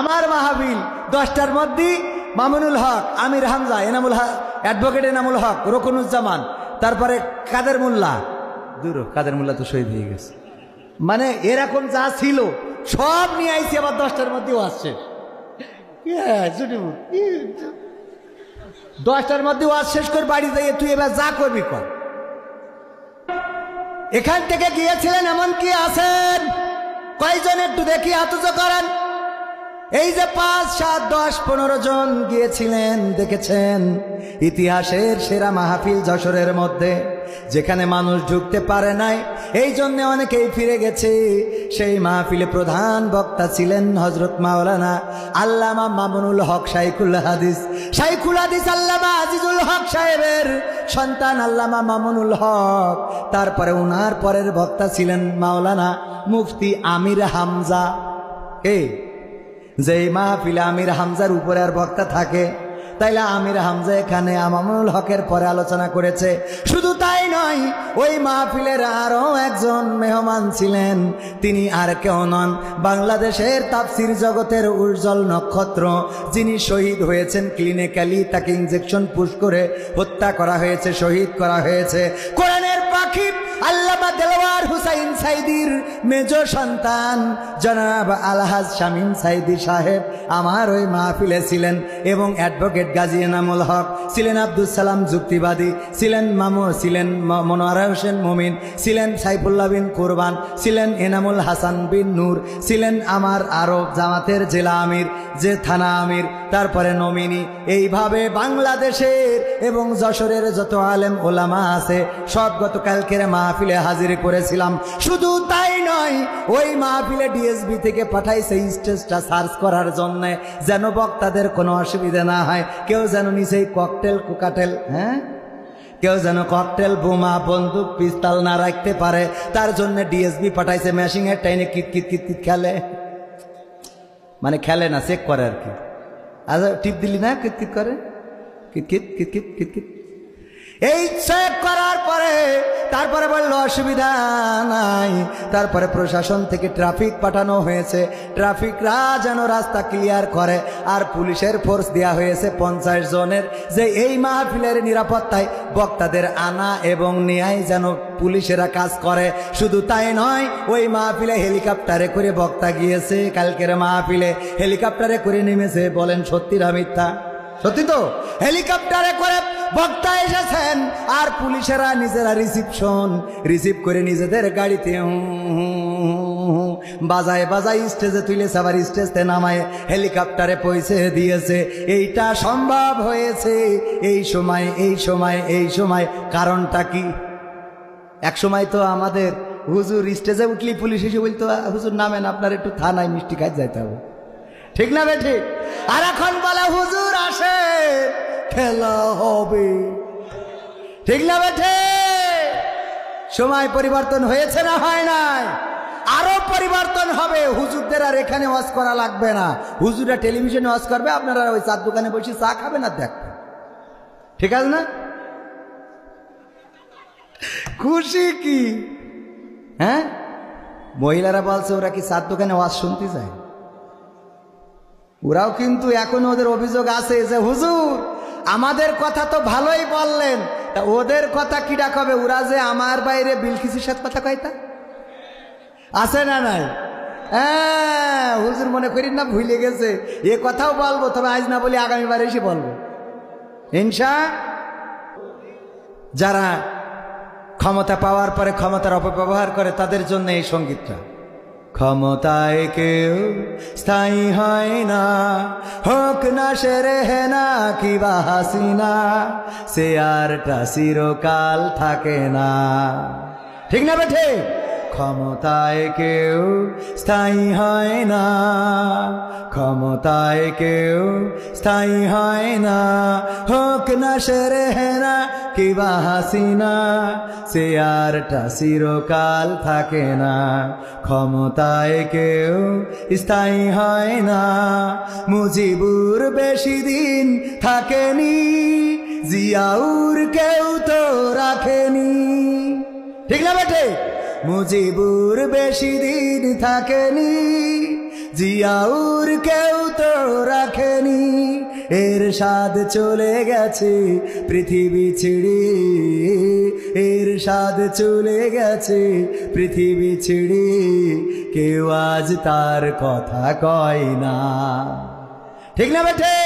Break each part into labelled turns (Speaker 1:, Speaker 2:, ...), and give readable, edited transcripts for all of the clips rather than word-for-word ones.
Speaker 1: আমার মাহফিল 10টার মধ্যে মামুনুল হক, আমির হামজা, এনামুল হক, অ্যাডভোকেট এনামুল হক, রকুনুজ্জামান, তারপরে কাদের মোল্লা, কাদের মোল্লা তো শহীদ হয়ে গেছে। মানে এরকম যা ছিল সব নিয়ে আইছি, আবার 10টার মধ্যেও আসছে। 10টার মধ্যে ওয়াজ শেষ করে বাড়ি যাই, তুই এবার যা করবি কর। এখান থেকে গিয়েছিলেন এমন কি আছেন? কয়জন একটু দেখি হাত উঁচু করেন। এই যে 5, 7, 10, 15 জন গিয়েছিলেন, দেখেছেন ইতিহাসের সেরা মাহফিল যশোরের মধ্যে, যেখানে মানুষ ঢুকতে পারে নাই, এই জন্য অনেকেই ফিরে গেছে। সেই মাহফিলে প্রধান বক্তা ছিলেন হযরত মাওলানা আল্লামা মামুনুল হক শাইখুল হাদিস আল্লামা আজিজুল হক সাহেবের সন্তান আল্লামা মামুনুল হক। তারপরে উনার পরের বক্তা ছিলেন মাওলানা মুফতি আমির হামজা। যেই মাহফিলে আমির হামজার উপরে আর বক্তা থাকে, তাইলে আমির হামজা এখানে মামুনুল হকের পরে আলোচনা করেছে। শুধু তাই নয়, ওই মাহফিলের আরো একজন মেহমান ছিলেন, তিনি আর কেউ নন, বাংলাদেশের তাফসির জগতের উজ্জ্বল নক্ষত্র, যিনি শহীদ হয়েছেন ক্লিনিক্যালি, তাকে ইনজেকশন পুশ করে হত্যা করা হয়েছে, শহীদ করা হয়েছে। কোরআনের পাখি আল্লামা দেলোয়ার হুসাইন সাইদির মেজ সন্তান জনাব আলহাজ শামীম সাইদি সাহেব আমার ওই মাহফিলে ছিলেন, এবং অ্যাডভোকেট গাজী এনামুল হক ছিলেন, আব্দুল সালাম যুক্তিবাদী ছিলেন, ছিলেন মনোয়ারা হোসেন মুমিন ছিলেন, সাইফুল্লাহ বিন কুরবান ছিলেন, এনামুল হাসান বিন নূর ছিলেন, আমার আরো জামাতের জেলা আমির, যে থানা আমির, তারপরে নমিনি। এইভাবে বাংলাদেশের এবং যশোরের যত আলেম ওলামা আছে সব গতকালকের মাহফিলে হাজির করেছিলাম। শুধু তাই নয়, ওই মাহফিলে ডিএসবি থেকে পাঠাইছে স্টেজটা সার্চ করার জন্য, যেন বক্তাদের কোনো অসুবিধা না হয়, কেউ যেন নিচেই ককটেল কুকাটেল, কেউ যেন ককটেল বোমা বন্দুক পিস্তল না রাখতে পারে, তার জন্য ডিএসবি পাঠাইছে। মেশিনের টাইনে কিট কিট কিট কিট খেলে, মানে খেলে না, চেক করে আর কি। আচ্ছা টিপ দিলি না, কিট কিট করে, kit kit kit kit kit kit. এই চেক করার পরে তারপরে বললো অসুবিধা নাই। তারপরে প্রশাসন থেকে ট্রাফিক পাঠানো হয়েছে, ট্রাফিকরা যেন রাস্তা ক্লিয়ার করে, আর পুলিশের ফোর্স দেওয়া হয়েছে 50 জনের, যে এই মাহফিলের নিরাপত্তায় বক্তাদের আনা এবং নেয়াই যেন পুলিশেরা কাজ করে। শুধু তাই নয়, ওই মাহফিলে হেলিকপ্টারে করে বক্তা গিয়েছে, কালকের মাহফিলে হেলিকপ্টারে করে নেমেছে। বলেন সত্যি না মিথ্যা? সত্যি তো। হেলিকপ্টারে করে বক্তা এসেছেন, আর পুলিশেরা নিজেরা রিসিভ করে নিজেদের গাড়িতে বাজায় বাজায় স্টেজে তুলেছে, আবার স্টেজে নামায় হেলিকপ্টারে পৌঁছে দিয়েছে। এইটা সম্ভব হয়েছে এই সময়। কারণটা কি? এক সময় তো আমাদের হুজুর স্টেজে উঠলি পুলিশ এসে বলতো, হুজুর নামেন, আপনার একটু থানায় মিষ্টি খাই যাইতে হবে, ঠিক না বে ঠিক? আর এখন বলে হুজুর আসে, খেলা হবে, ঠিক না বে ঠিক? সময় পরিবর্তন হয়েছে না হয় নাই? আরো পরিবর্তন হবে। হুজুরদের আর এখানে ওয়াজ করা লাগবে না, হুজুররা টেলিভিশনে ওয়াজ করবে, আপনারা ওই চার দোকানে বসে চা খাবেন আর দেখবেন, ঠিক আছে না? খুশি কি? মহিলারা বলছে ওরা কি চার দোকানে ওয়াজ শুনতে যায়? ওরাও কিন্তু এখন ওদের অভিযোগ আছে যে হুজুর আমাদের কথা তো ভালোই বললেন, তা ওদের কথা কি ডাকবে? ওরা যে আমার বাইরে বিলকিসের সাথে কথা কয়তা আছে না নাই? হুজুর মনে করি না ভুলে গেছে, এ কথাও বলবো, তবে আজ না বলি আগামীবার এসে বলবো ইনশা। যারা ক্ষমতা পাওয়ার পরে ক্ষমতার অপব্যবহার করে তাদের জন্য এই সঙ্গীতটা। ক্ষমতায় কেউ স্থায়ী হয় না, হোক না সেরেহেনা কিবা হাসিনা, সে আরটা চিরকাল থাকে না, ঠিক না বেঠে? ক্ষমতায় কেউ স্থায়ী হয় না, ক্ষমতায় কেউ স্থায়ী হয় না, হোক না সেরেহেনা কিবা হাসিনা, সে আরটা চিরকাল থাকে না। ক্ষমতায় কেউ স্থায়ী হয় না, মুজিবুর বেশি দিন থাকেনি, জিয়াউর কেউ তো রাখেনি, ঠিক না বেটে? মুজিবুর বেশি দিন থাকেনি, জিয়াউর কেউ তো রাখেনি, এরশাদ চলে গেছে পৃথিবী ছেড়ে, এরশাদ চলে গেছে পৃথিবী ছেড়ে, কেউ আজ তার কথা কয় না। ঠিক না বেঠে?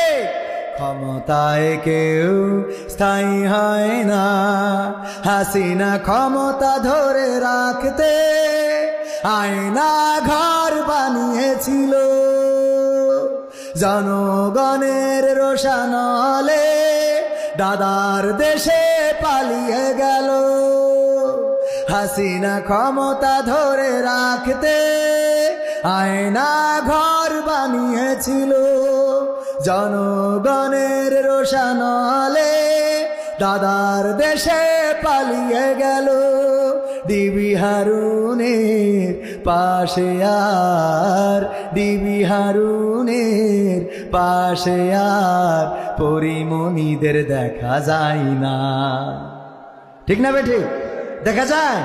Speaker 1: ক্ষমতায় কেউ স্থায়ী হয় না, হাসিনা ক্ষমতা ধরে রাখতে আয়না ঘর বানিয়েছিল, জনগণের রোশানলে দাদার দেশে পালিয়ে গেল। হাসিনা ক্ষমতা ধরে রাখতে আয়না ঘর বানিয়েছিল, জনগণের রোশানলে দাদার দেশে পালিয়ে গেল। ডিবি হারুনের পাশে আর, ডিবি হারুনের পাশে আর পরিমণিদের দেখা যায় না। ঠিক না বেঠিক? দেখা যায়?